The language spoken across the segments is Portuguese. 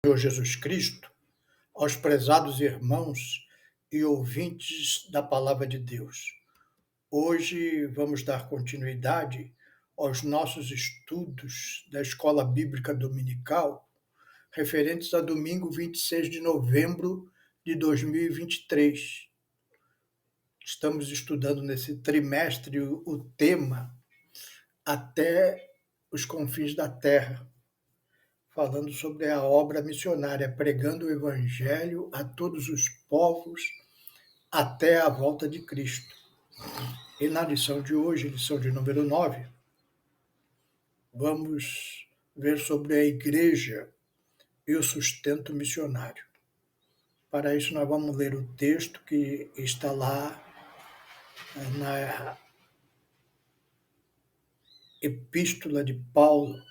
Senhor Jesus Cristo, aos prezados irmãos e ouvintes da Palavra de Deus. Hoje vamos dar continuidade aos nossos estudos da Escola Bíblica Dominical, referentes a domingo 26 de novembro de 2023. Estamos estudando nesse trimestre o tema Até os Confins da Terra, falando sobre a obra missionária, pregando o Evangelho a todos os povos até a volta de Cristo. E na lição de hoje, lição de número 9, vamos ver sobre a igreja e o sustento missionário. Para isso, nós vamos ler o texto que está lá na Epístola de Paulo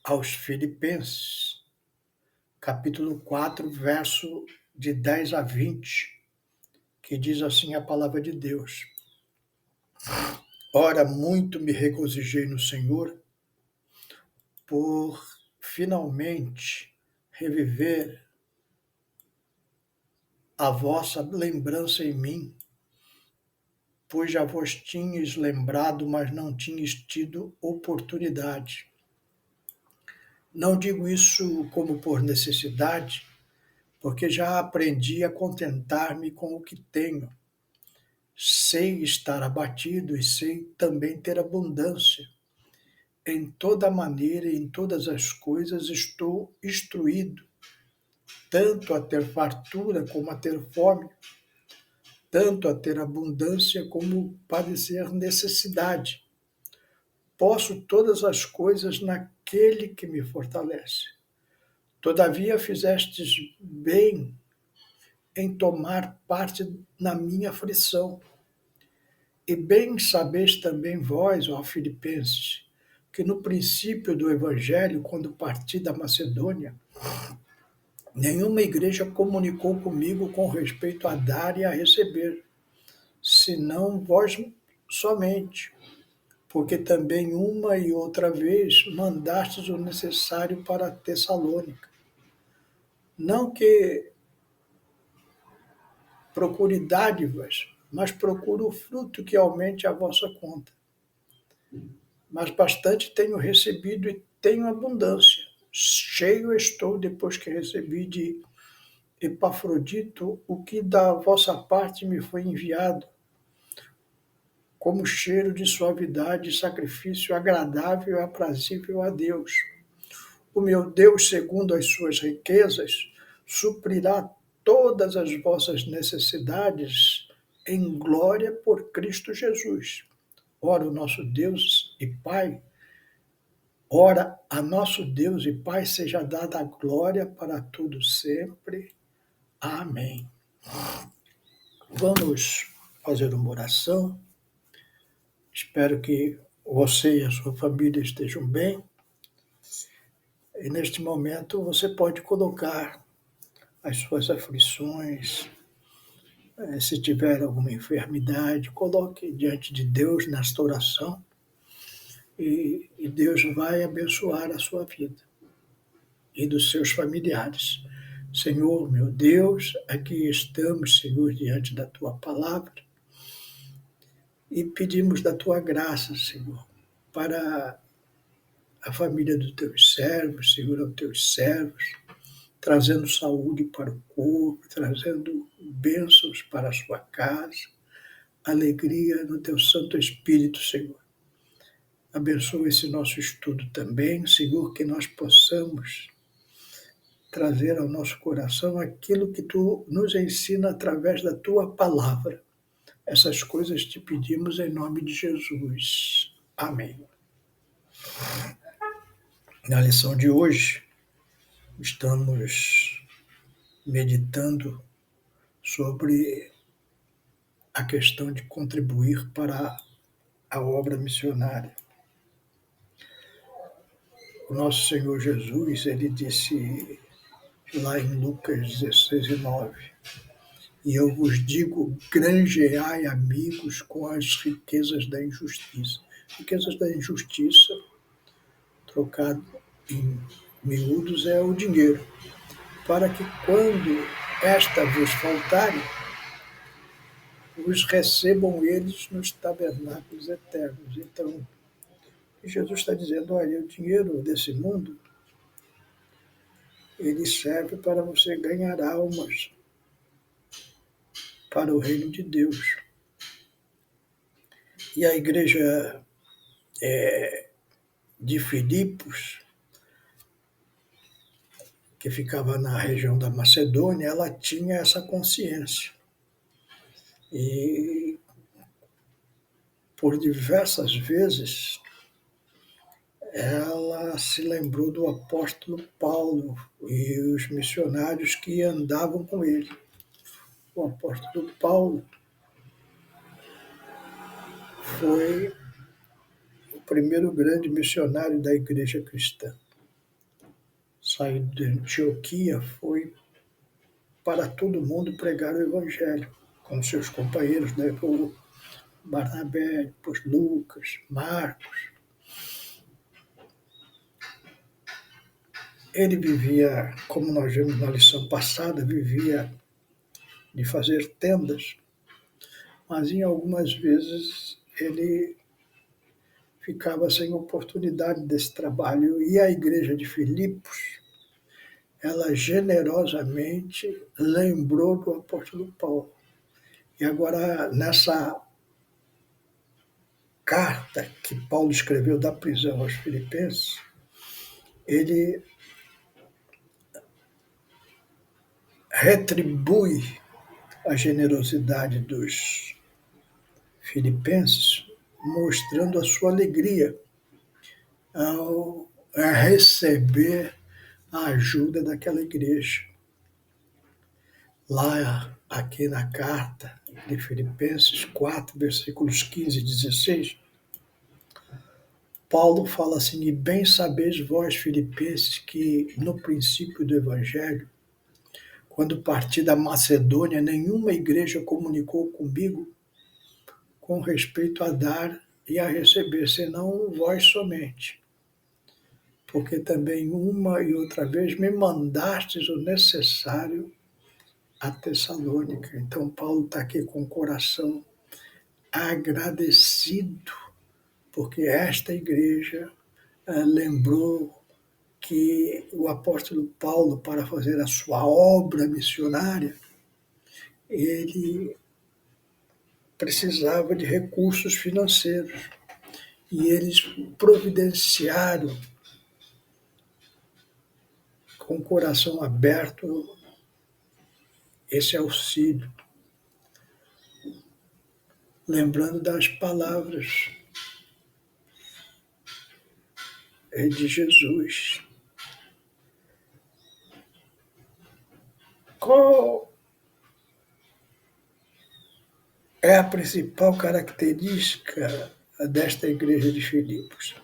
aos Filipenses, capítulo 4, verso de 10 a 20, que diz assim a palavra de Deus. Ora, muito me regozijei no Senhor por finalmente reviver a vossa lembrança em mim, pois já vos tinhas lembrado, mas não tinhas tido oportunidade. Não digo isso como por necessidade, porque já aprendi a contentar-me com o que tenho. Sei estar abatido e sei também ter abundância. Em toda maneira e em todas as coisas estou instruído, tanto a ter fartura como a ter fome, tanto a ter abundância como padecer necessidade. Posso todas as coisas naquele que me fortalece. Todavia fizestes bem em tomar parte na minha aflição. E bem sabeis também vós, ó Filipenses, que no princípio do Evangelho, quando parti da Macedônia, nenhuma igreja comunicou comigo com respeito a dar e a receber, senão vós somente, porque também uma e outra vez mandastes o necessário para Tessalônica. Não que procure dádivas, mas procuro o fruto que aumente a vossa conta. Mas bastante tenho recebido e tenho abundância. Cheio estou depois que recebi de Epafrodito o que da vossa parte me foi enviado, como cheiro de suavidade e sacrifício agradável e aprazível a Deus. O meu Deus, segundo as suas riquezas, suprirá todas as vossas necessidades em glória por Cristo Jesus. Ora, a nosso Deus e Pai seja dada a glória para tudo sempre. Amém. Vamos fazer uma oração. Espero que você e a sua família estejam bem. E neste momento você pode colocar as suas aflições. Se tiver alguma enfermidade, coloque diante de Deus nesta oração. E Deus vai abençoar a sua vida e dos seus familiares. Senhor, meu Deus, aqui estamos, Senhor, diante da Tua palavra e pedimos da Tua graça, Senhor, para a família dos Teus servos, Senhor, aos Teus servos, trazendo saúde para o corpo, trazendo bênçãos para a sua casa, alegria no Teu Santo Espírito, Senhor. Abençoa esse nosso estudo também, Senhor, que nós possamos trazer ao nosso coração aquilo que Tu nos ensina através da Tua palavra. Essas coisas te pedimos em nome de Jesus. Amém. Na lição de hoje, estamos meditando sobre a questão de contribuir para a obra missionária. O nosso Senhor Jesus, ele disse lá em Lucas 16:9, e eu vos digo, granjeai amigos com as riquezas da injustiça. Riquezas da injustiça, trocado em miúdos é o dinheiro, para que quando esta vos faltarem, os recebam eles nos tabernáculos eternos. Então, Jesus está dizendo, olha, o dinheiro desse mundo, ele serve para você ganhar almas para o reino de Deus. E a igreja de Filipos, que ficava na região da Macedônia, ela tinha essa consciência. E por diversas vezes ela se lembrou do apóstolo Paulo e os missionários que andavam com ele. O apóstolo Paulo foi o primeiro grande missionário da igreja cristã. Saiu de Antioquia, foi para todo mundo pregar o evangelho, com seus companheiros, né? O Barnabé, depois Lucas, Marcos. Ele vivia, como nós vimos na lição passada, vivia de fazer tendas, mas em algumas vezes ele ficava sem oportunidade desse trabalho. E a igreja de Filipos, ela generosamente lembrou do apóstolo Paulo. E agora, nessa carta que Paulo escreveu da prisão aos filipenses, ele retribui a generosidade dos filipenses, mostrando a sua alegria ao receber a ajuda daquela igreja. Lá, aqui na carta de Filipenses 4, versículos 15 e 16, Paulo fala assim, e bem sabeis vós, filipenses, que no princípio do Evangelho, quando parti da Macedônia, nenhuma igreja comunicou comigo com respeito a dar e a receber, senão vós somente. Porque também uma e outra vez me mandastes o necessário a Tessalônica. Então Paulo está aqui com o coração agradecido, porque esta igreja lembrou que o apóstolo Paulo, para fazer a sua obra missionária, ele precisava de recursos financeiros. E eles providenciaram, com o coração aberto, esse auxílio. Lembrando das palavras de Jesus. Qual é a principal característica desta igreja de Filipos?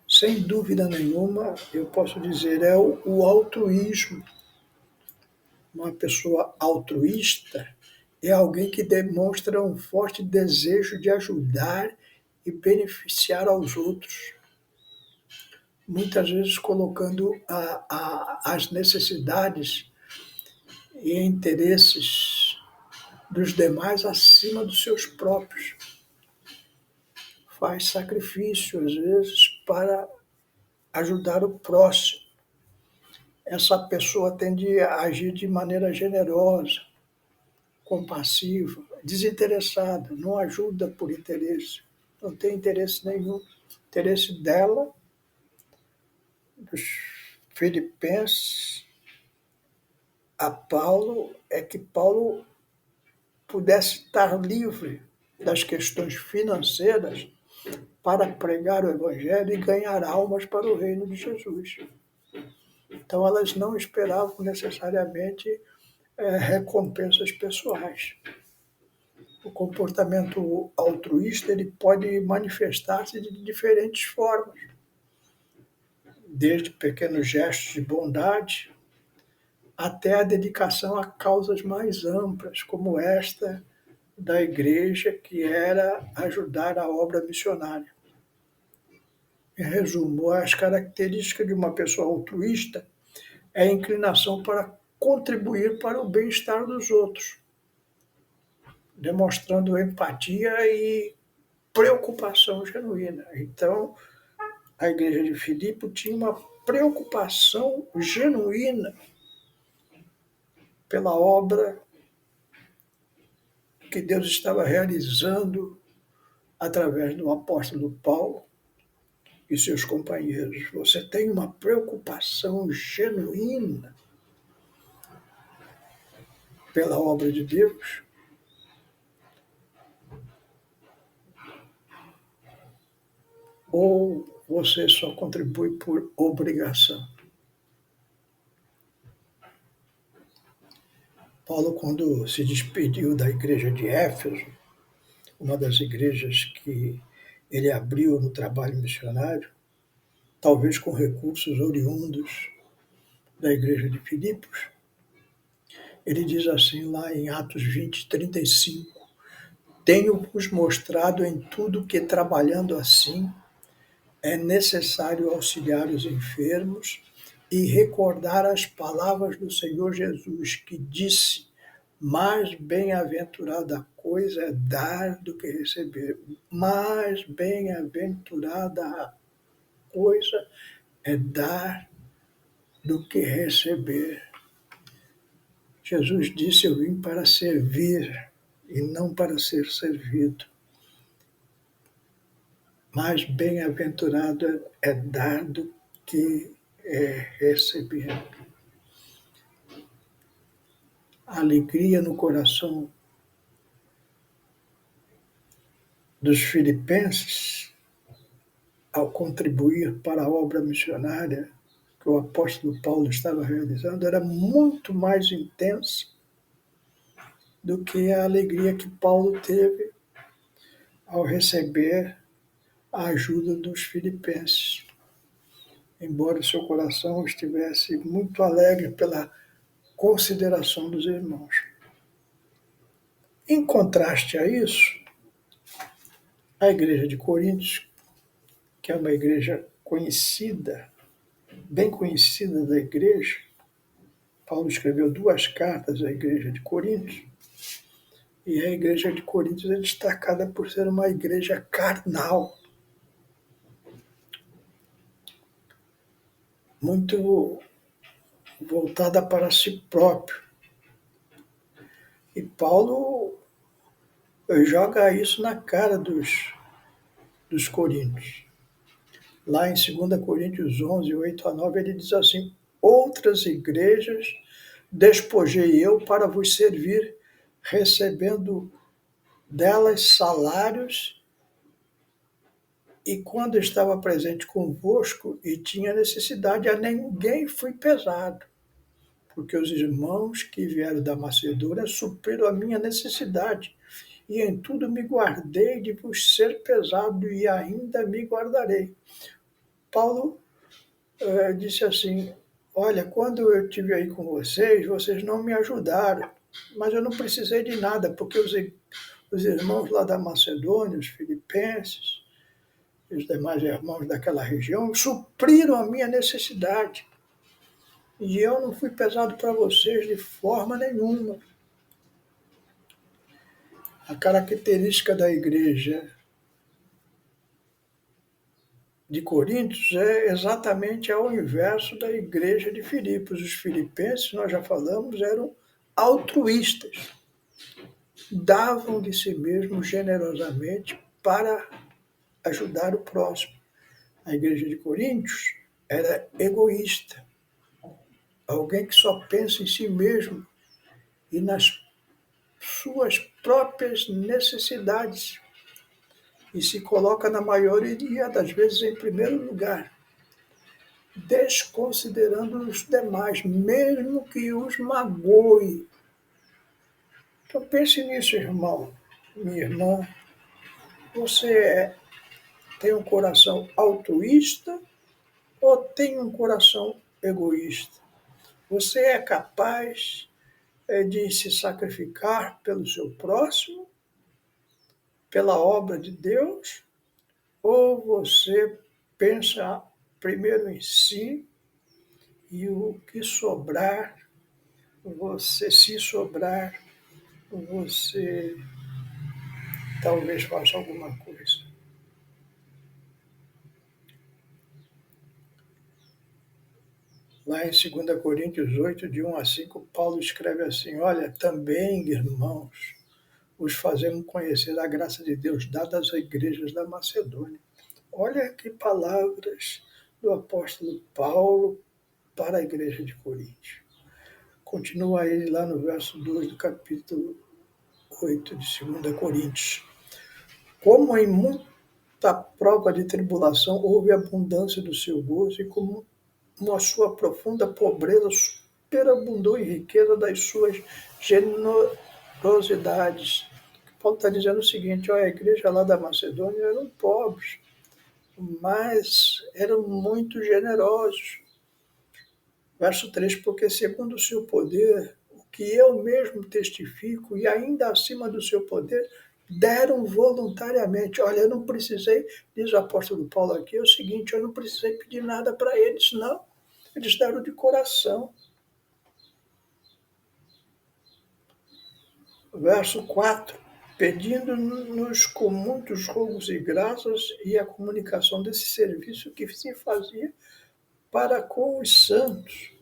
Sem dúvida nenhuma, eu posso dizer, é o altruísmo. Uma pessoa altruísta é alguém que demonstra um forte desejo de ajudar e beneficiar aos outros, muitas vezes colocando as necessidades e interesses dos demais acima dos seus próprios. Faz sacrifício, às vezes, para ajudar o próximo. Essa pessoa tende a agir de maneira generosa, compassiva, desinteressada, não ajuda por interesse, não tem interesse nenhum. O interesse dela, dos filipenses, a Paulo, é que Paulo pudesse estar livre das questões financeiras para pregar o Evangelho e ganhar almas para o reino de Jesus. Então, elas não esperavam necessariamente recompensas pessoais. O comportamento altruísta ele pode manifestar-se de diferentes formas, desde pequenos gestos de bondade até a dedicação a causas mais amplas, como esta da igreja, que era ajudar a obra missionária. Em resumo, as características de uma pessoa altruísta é a inclinação para contribuir para o bem-estar dos outros, demonstrando empatia e preocupação genuína. Então, a igreja de Filipe tinha uma preocupação genuína pela obra que Deus estava realizando através do apóstolo Paulo e seus companheiros. Você tem uma preocupação genuína pela obra de Deus? Ou você só contribui por obrigação? Paulo, quando se despediu da igreja de Éfeso, uma das igrejas que ele abriu no trabalho missionário, talvez com recursos oriundos da igreja de Filipos, ele diz assim lá em Atos 20, 35, tenho-vos mostrado em tudo que, trabalhando assim, é necessário auxiliar os enfermos e recordar as palavras do Senhor Jesus, que disse, mais bem-aventurada coisa é dar do que receber. Mais bem-aventurada coisa é dar do que receber. Jesus disse, eu vim para servir e não para ser servido. Mais bem-aventurado é dar do que receber. A alegria no coração dos filipenses ao contribuir para a obra missionária que o apóstolo Paulo estava realizando era muito mais intensa do que a alegria que Paulo teve ao receber a ajuda dos filipenses. Embora o seu coração estivesse muito alegre pela consideração dos irmãos. Em contraste a isso, a igreja de Coríntios, que é uma igreja conhecida, bem conhecida da igreja, Paulo escreveu 2 cartas à igreja de Coríntios, e a igreja de Coríntios é destacada por ser uma igreja carnal, muito voltada para si próprio. E Paulo joga isso na cara dos coríntios. Lá em 2 Coríntios 11, 8 a 9, ele diz assim, outras igrejas despojei eu para vos servir, recebendo delas salários, e quando estava presente convosco e tinha necessidade, a ninguém fui pesado, porque os irmãos que vieram da Macedônia supriram a minha necessidade, e em tudo me guardei de vos ser pesado, e ainda me guardarei. Paulo disse assim, olha, quando eu estive aí com vocês não me ajudaram, mas eu não precisei de nada, porque os irmãos lá da Macedônia, os filipenses, os demais irmãos daquela região, supriram a minha necessidade. E eu não fui pesado para vocês de forma nenhuma. A característica da igreja de Coríntios é exatamente ao inverso da igreja de Filipos. Os filipenses, nós já falamos, eram altruístas. Davam de si mesmos generosamente para ajudar o próximo. A igreja de Coríntios era egoísta. Alguém que só pensa em si mesmo e nas suas próprias necessidades e se coloca na maioria das vezes em primeiro lugar, desconsiderando os demais, mesmo que os magoe. Então pense nisso, irmão, minha irmã. Você tem um coração altruísta ou tem um coração egoísta? Você é capaz de se sacrificar pelo seu próximo, pela obra de Deus, ou você pensa primeiro em si e o que sobrar, se sobrar, você talvez faça alguma coisa. Lá em 2 Coríntios 8, de 1 a 5, Paulo escreve assim: olha, também, irmãos, os fazemos conhecer a graça de Deus dada às igrejas da Macedônia. Olha que palavras do apóstolo Paulo para a igreja de Corinto. Continua aí lá no verso 2 do capítulo 8 de 2 Coríntios. Como em muita prova de tribulação houve abundância do seu gozo, e como a sua profunda pobreza superabundou em riqueza das suas generosidades. Paulo está dizendo o seguinte: ó, a igreja lá da Macedônia eram pobres, mas eram muito generosos. Verso 3: porque segundo o seu poder, o que eu mesmo testifico, e ainda acima do seu poder, deram voluntariamente. Olha, eu não precisei, diz o apóstolo Paulo aqui, é o seguinte: eu não precisei pedir nada para eles, não. Eles deram de coração. Verso 4: pedindo-nos com muitos rogos e graças e a comunicação desse serviço que se fazia para com os santos.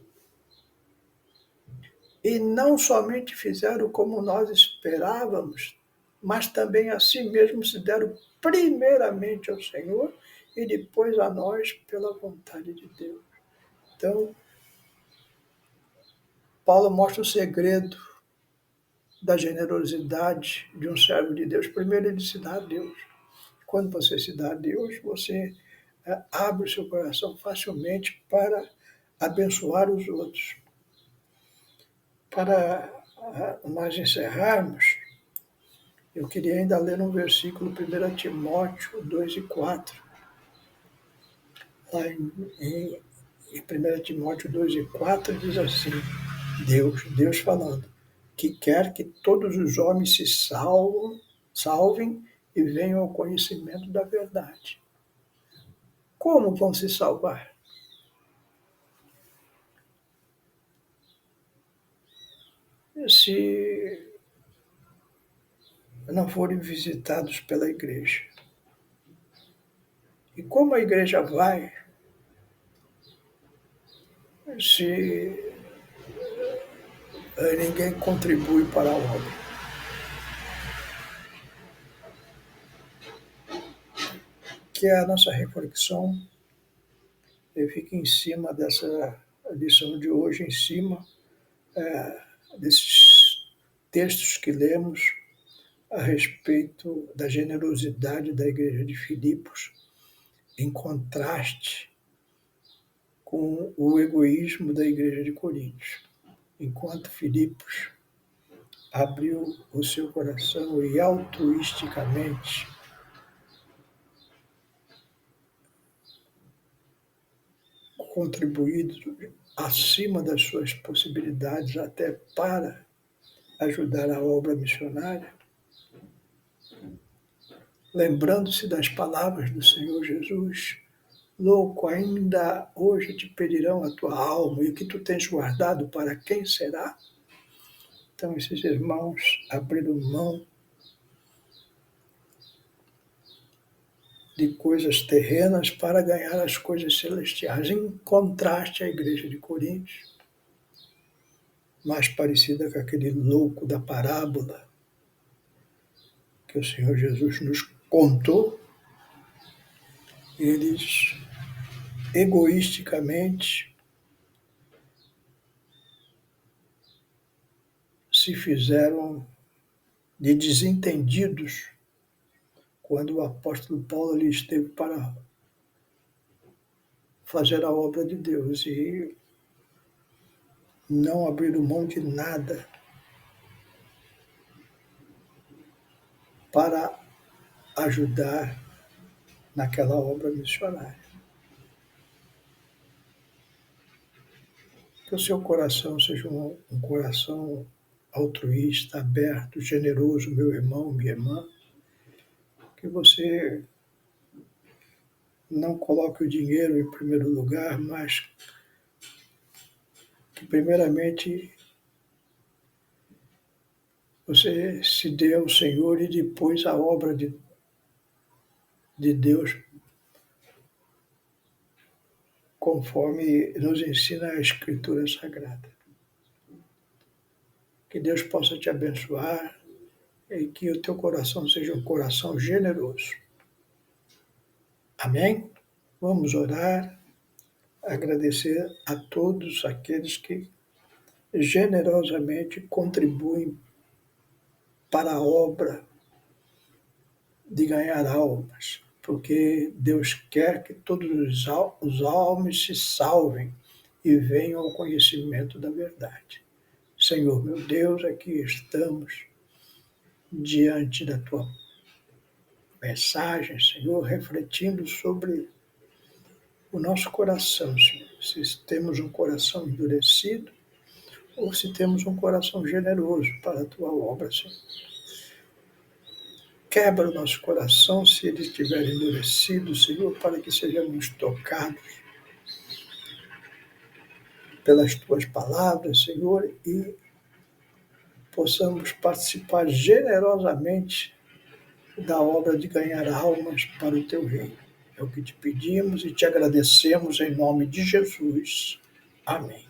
E não somente fizeram como nós esperávamos, mas também a si mesmos se deram primeiramente ao Senhor e depois a nós pela vontade de Deus. Então, Paulo mostra o segredo da generosidade de um servo de Deus. Primeiro, ele se dá a Deus. Quando você se dá a Deus, você abre o seu coração facilmente para abençoar os outros. Para nós encerrarmos, eu queria ainda ler um versículo, 1 Timóteo 2 e 4. Lá em 1 Timóteo 2 e 4 diz assim: Deus falando, que quer que todos os homens se salvem e venham ao conhecimento da verdade. Como vão se salvar? Se não forem visitados pela igreja. E como a igreja vai se ninguém contribui para a obra? Que a nossa reflexão fique em cima dessa lição de hoje, em cima desses textos que lemos a respeito da generosidade da igreja de Filipos, em contraste com o egoísmo da igreja de Corinto. Enquanto Filipos abriu o seu coração e altruisticamente contribuído acima das suas possibilidades até para ajudar a obra missionária, lembrando-se das palavras do Senhor Jesus: louco, ainda hoje te pedirão a tua alma, e o que tu tens guardado, para quem será? Então, esses irmãos abriram mão de coisas terrenas para ganhar as coisas celestiais, em contraste à igreja de Corinto, mais parecida com aquele louco da parábola que o Senhor Jesus nos contou. Eles egoisticamente se fizeram de desentendidos quando o apóstolo Paulo ali esteve para fazer a obra de Deus, e não abriram mão de nada para ajudar naquela obra missionária. Que o seu coração seja um coração altruísta, aberto, generoso, meu irmão, minha irmã. Que você não coloque o dinheiro em primeiro lugar, mas que primeiramente você se dê ao Senhor e depois a obra de Deus, conforme nos ensina a Escritura Sagrada. Que Deus possa te abençoar e que o teu coração seja um coração generoso. Amém? Vamos orar, agradecer a todos aqueles que generosamente contribuem para a obra de ganhar almas, porque Deus quer que todos os almas se salvem e venham ao conhecimento da verdade. Senhor, meu Deus, aqui estamos diante da tua mensagem, Senhor, refletindo sobre o nosso coração, Senhor. Se temos um coração endurecido ou se temos um coração generoso para a tua obra, Senhor. Quebra o nosso coração se ele estiver endurecido, Senhor, para que sejamos tocados pelas tuas palavras, Senhor, e possamos participar generosamente da obra de ganhar almas para o teu reino. É o que te pedimos e te agradecemos em nome de Jesus. Amém.